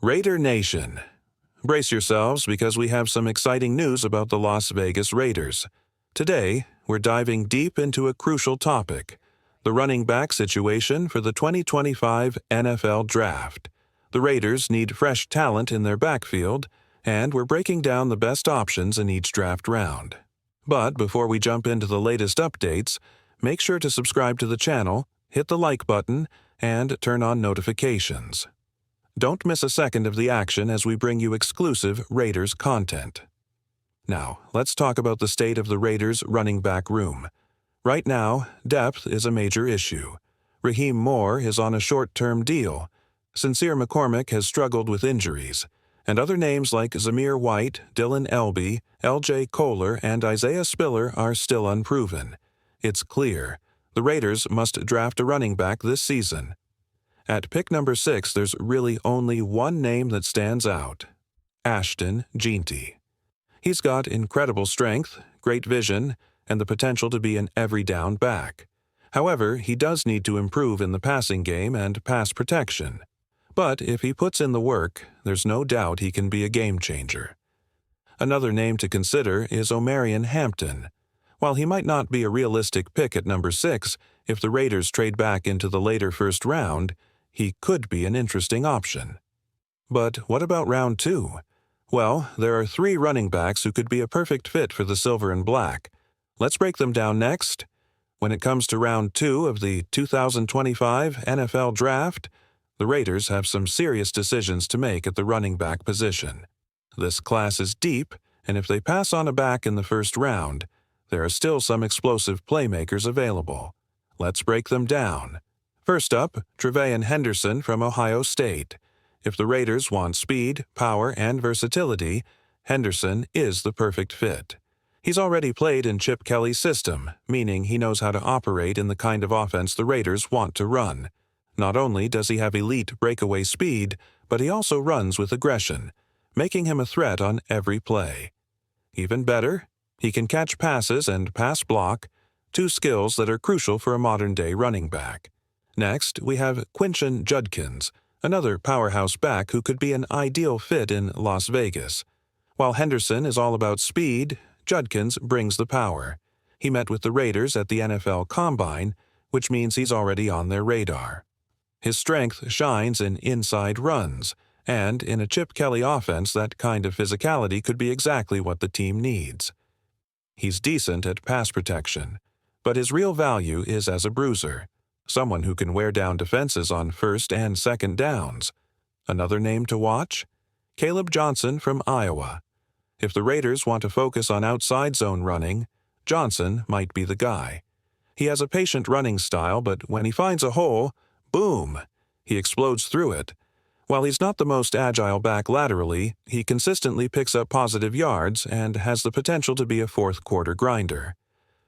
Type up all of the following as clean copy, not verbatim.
Raider Nation. Brace yourselves because we have some exciting news about the Las Vegas Raiders. Today, we're diving deep into a crucial topic, the running back situation for the 2025 NFL Draft. The Raiders need fresh talent in their backfield, and we're breaking down the best options in each draft round. But before we jump into the latest updates, make sure to subscribe to the channel, hit the like button, and turn on notifications. Don't miss a second of the action as we bring you exclusive Raiders content. Now, let's talk about the state of the Raiders' running back room. Right now, depth is a major issue. Raheem Moore is on a short-term deal. Sincere McCormick has struggled with injuries, and other names like Zamir White, Dylan Elby, L.J. Kohler, and Isaiah Spiller are still unproven. It's clear, the Raiders must draft a running back this season. At pick number 6, there's really only one name that stands out: Ashton Jeanty. He's got incredible strength, great vision, and the potential to be an every-down back. However, he does need to improve in the passing game and pass protection. But if he puts in the work, there's no doubt he can be a game-changer. Another name to consider is Omarion Hampton. While he might not be a realistic pick at number 6, if the Raiders trade back into the later first round, he could be an interesting option. But what about round 2? Well, there are 3 running backs who could be a perfect fit for the silver and black. Let's break them down next. When it comes to round 2 of the 2025 NFL Draft, the Raiders have some serious decisions to make at the running back position. This class is deep, and if they pass on a back in the first round, there are still some explosive playmakers available. Let's break them down. First up, Treveyon Henderson from Ohio State. If the Raiders want speed, power, and versatility, Henderson is the perfect fit. He's already played in Chip Kelly's system, meaning he knows how to operate in the kind of offense the Raiders want to run. Not only does he have elite breakaway speed, but he also runs with aggression, making him a threat on every play. Even better, he can catch passes and pass block, 2 skills that are crucial for a modern-day running back. Next, we have Quinshon Judkins, another powerhouse back who could be an ideal fit in Las Vegas. While Henderson is all about speed, Judkins brings the power. He met with the Raiders at the NFL Combine, which means he's already on their radar. His strength shines in inside runs, and in a Chip Kelly offense, that kind of physicality could be exactly what the team needs. He's decent at pass protection, but his real value is as a bruiser, someone who can wear down defenses on first and second downs. Another name to watch? Kaleb Johnson from Iowa. If the Raiders want to focus on outside zone running, Johnson might be the guy. He has a patient running style, but when he finds a hole, boom, he explodes through it. While he's not the most agile back laterally, he consistently picks up positive yards and has the potential to be a fourth-quarter grinder.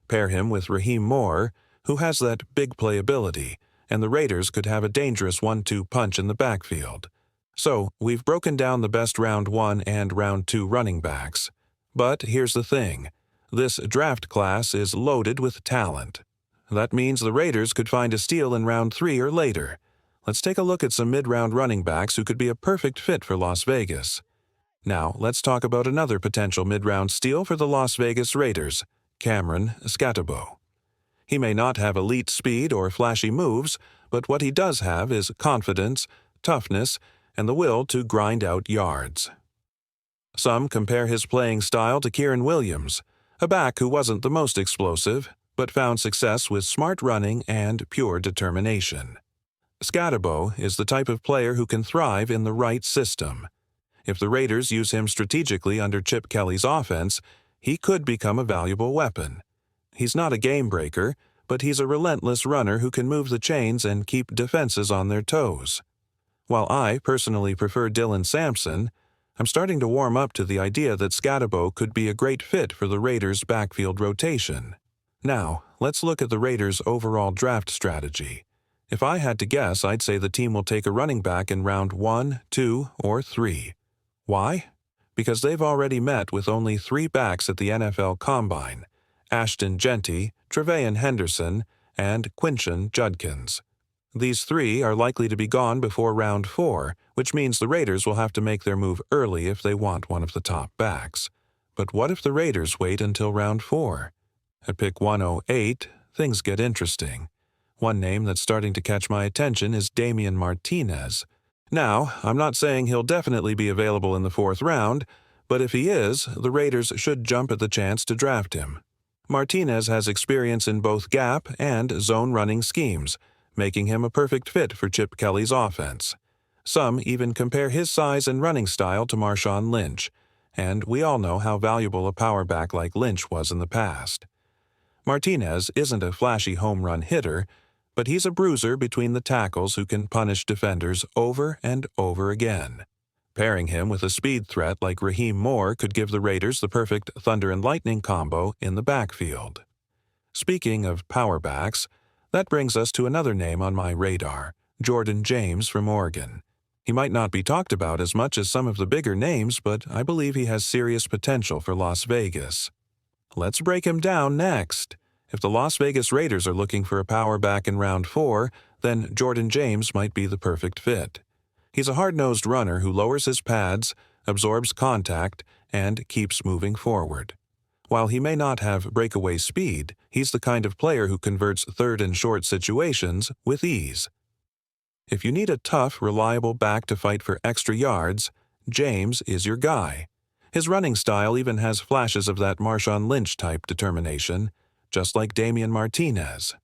Pair him with Raheem Moore, who has that big play ability, and the Raiders could have a dangerous 1-2 punch in the backfield. So, we've broken down the best round 1 and round 2 running backs. But here's the thing. This draft class is loaded with talent. That means the Raiders could find a steal in round 3 or later. Let's take a look at some mid-round running backs who could be a perfect fit for Las Vegas. Now, let's talk about another potential mid-round steal for the Las Vegas Raiders, skattebo. He may not have elite speed or flashy moves, but what he does have is confidence, toughness, and the will to grind out yards. Some compare his playing style to Kyren Williams, a back who wasn't the most explosive, but found success with smart running and pure determination. Skattebo is the type of player who can thrive in the right system. If the Raiders use him strategically under Chip Kelly's offense, he could become a valuable weapon. He's not a game-breaker, but he's a relentless runner who can move the chains and keep defenses on their toes. While I personally prefer Dylan Sampson, I'm starting to warm up to the idea that Skattebo could be a great fit for the Raiders' backfield rotation. Now, let's look at the Raiders' overall draft strategy. If I had to guess, I'd say the team will take a running back in round 1, 2, or 3. Why? Because they've already met with only 3 backs at the NFL Combine: Ashton Jeanty, Treveyon Henderson, and Quinshon Judkins. These three are likely to be gone before round 4, which means the Raiders will have to make their move early if they want one of the top backs. But what if the Raiders wait until round 4? At pick 108, things get interesting. One name that's starting to catch my attention is Damien Martinez. Now, I'm not saying he'll definitely be available in the 4th round, but if he is, the Raiders should jump at the chance to draft him. Martinez has experience in both gap and zone running schemes, making him a perfect fit for Chip Kelly's offense. Some even compare his size and running style to Marshawn Lynch, and we all know how valuable a power back like Lynch was in the past. Martinez isn't a flashy home run hitter, but he's a bruiser between the tackles who can punish defenders over and over again. Pairing him with a speed threat like Raheem Moore could give the Raiders the perfect thunder and lightning combo in the backfield. Speaking of power backs, that brings us to another name on my radar, Jordan James from Oregon. He might not be talked about as much as some of the bigger names, but I believe he has serious potential for Las Vegas. Let's break him down next. If the Las Vegas Raiders are looking for a power back in round 4, then Jordan James might be the perfect fit. He's a hard-nosed runner who lowers his pads, absorbs contact, and keeps moving forward. While he may not have breakaway speed, he's the kind of player who converts third and short situations with ease. If you need a tough, reliable back to fight for extra yards, James is your guy. His running style even has flashes of that Marshawn Lynch-type determination, just like Damien Martinez.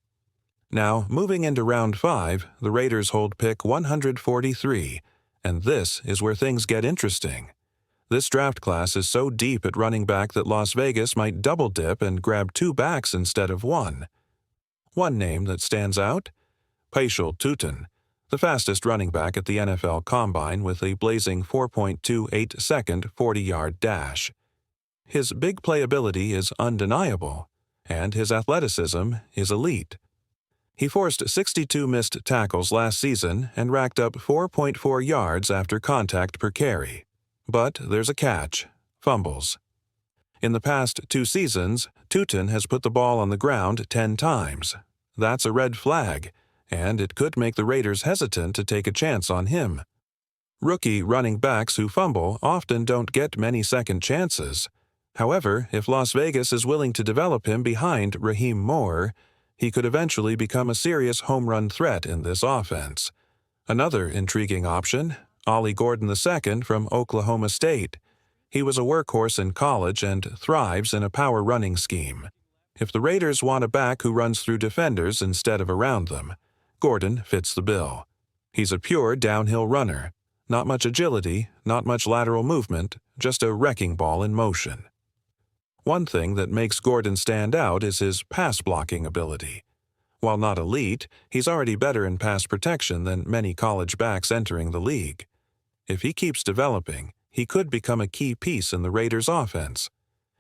Now, moving into round 5, the Raiders hold pick 143, and this is where things get interesting. This draft class is so deep at running back that Las Vegas might double dip and grab 2 backs instead of 1. One name that stands out? Paschal Tutin, the fastest running back at the NFL Combine with a blazing 4.28-second 40-yard dash. His big playability is undeniable, and his athleticism is elite. He forced 62 missed tackles last season and racked up 4.4 yards after contact per carry. But there's a catch: fumbles. In the past 2 seasons, Tutin has put the ball on the ground 10 times. That's a red flag, and it could make the Raiders hesitant to take a chance on him. Rookie running backs who fumble often don't get many second chances. However, if Las Vegas is willing to develop him behind Raheem Moore, he could eventually become a serious home run threat in this offense. Another intriguing option, Ollie Gordon II from Oklahoma State. He was a workhorse in college and thrives in a power running scheme. If the Raiders want a back who runs through defenders instead of around them, Gordon fits the bill. He's a pure downhill runner. Not much agility, not much lateral movement, just a wrecking ball in motion. One thing that makes Gordon stand out is his pass-blocking ability. While not elite, he's already better in pass protection than many college backs entering the league. If he keeps developing, he could become a key piece in the Raiders' offense.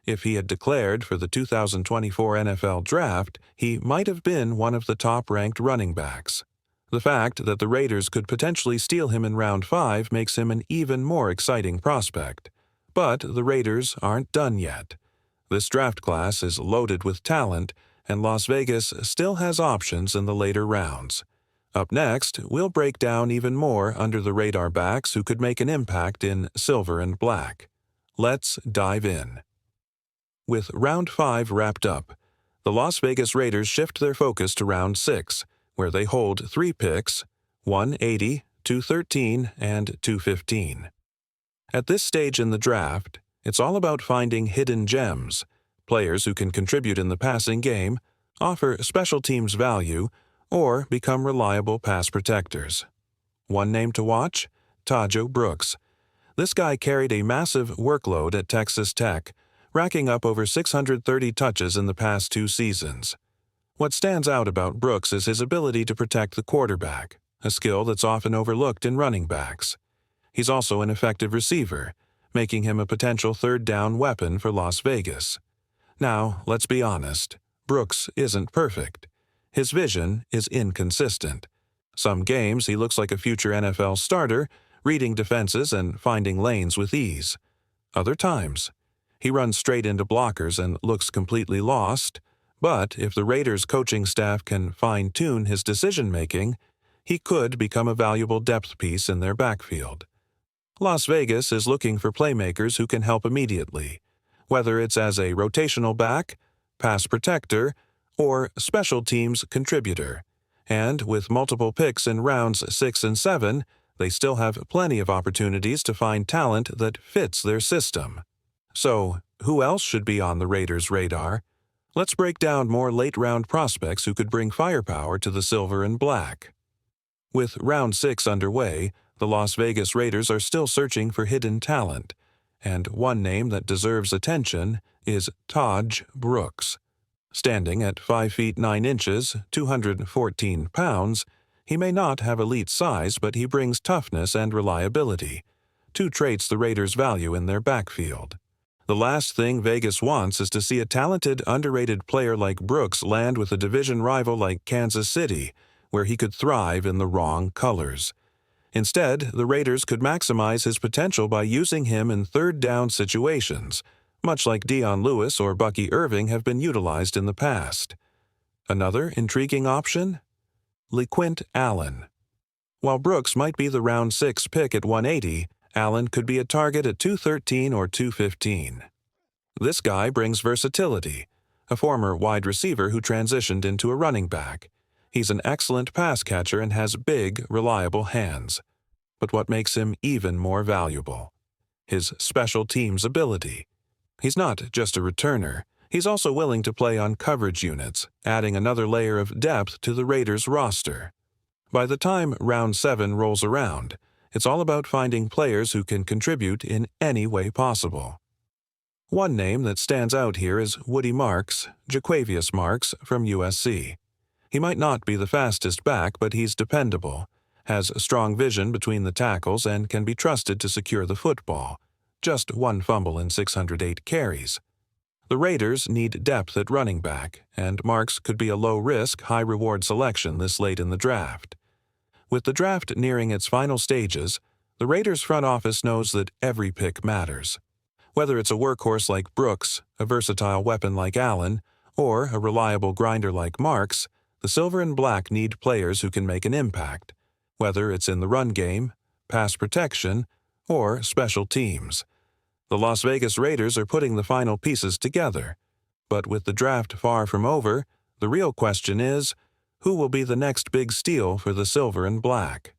If he had declared for the 2024 NFL Draft, he might have been one of the top-ranked running backs. The fact that the Raiders could potentially steal him in round 5 makes him an even more exciting prospect. But the Raiders aren't done yet. This draft class is loaded with talent, and Las Vegas still has options in the later rounds. Up next, we'll break down even more under-the-radar backs who could make an impact in silver and black. Let's dive in. With round 5 wrapped up, the Las Vegas Raiders shift their focus to round 6, where they hold 3 picks, 180, 213, and 215. At this stage in the draft, it's all about finding hidden gems, players who can contribute in the passing game, offer special teams value, or become reliable pass protectors. One name to watch? Tajo Brooks. This guy carried a massive workload at Texas Tech, racking up over 630 touches in the past 2 seasons. What stands out about Brooks is his ability to protect the quarterback, a skill that's often overlooked in running backs. He's also an effective receiver, making him a potential third-down weapon for Las Vegas. Now, let's be honest, Brooks isn't perfect. His vision is inconsistent. Some games he looks like a future NFL starter, reading defenses and finding lanes with ease. Other times, he runs straight into blockers and looks completely lost, but if the Raiders' coaching staff can fine-tune his decision-making, he could become a valuable depth piece in their backfield. Las Vegas is looking for playmakers who can help immediately, whether it's as a rotational back, pass protector, or special teams contributor. And with multiple picks in rounds 6 and 7, they still have plenty of opportunities to find talent that fits their system. So, who else should be on the Raiders' radar? Let's break down more late-round prospects who could bring firepower to the Silver and Black. With round 6 underway, the Las Vegas Raiders are still searching for hidden talent, and one name that deserves attention is Taj Brooks. Standing at 5 feet 9 inches, 214 pounds, he may not have elite size, but he brings toughness and reliability, two traits the Raiders value in their backfield. The last thing Vegas wants is to see a talented, underrated player like Brooks land with a division rival like Kansas City, where he could thrive in the wrong colors. Instead, the Raiders could maximize his potential by using him in third-down situations, much like Dion Lewis or Bucky Irving have been utilized in the past. Another intriguing option? LeQuint Allen. While Brooks might be the round 6 pick at 180, Allen could be a target at 213 or 215. This guy brings versatility, a former wide receiver who transitioned into a running back. He's an excellent pass catcher and has big, reliable hands. But what makes him even more valuable? His special teams ability. He's not just a returner. He's also willing to play on coverage units, adding another layer of depth to the Raiders' roster. By the time round 7 rolls around, it's all about finding players who can contribute in any way possible. One name that stands out here is Woody Marks, Jaquavius Marks from USC. He might not be the fastest back, but he's dependable, has strong vision between the tackles, and can be trusted to secure the football. Just one fumble in 608 carries. The Raiders need depth at running back, and Marks could be a low-risk, high-reward selection this late in the draft. With the draft nearing its final stages, the Raiders' front office knows that every pick matters. Whether it's a workhorse like Brooks, a versatile weapon like Allen, or a reliable grinder like Marks, the Silver and Black need players who can make an impact, whether it's in the run game, pass protection, or special teams. The Las Vegas Raiders are putting the final pieces together, but with the draft far from over, the real question is, who will be the next big steal for the Silver and Black?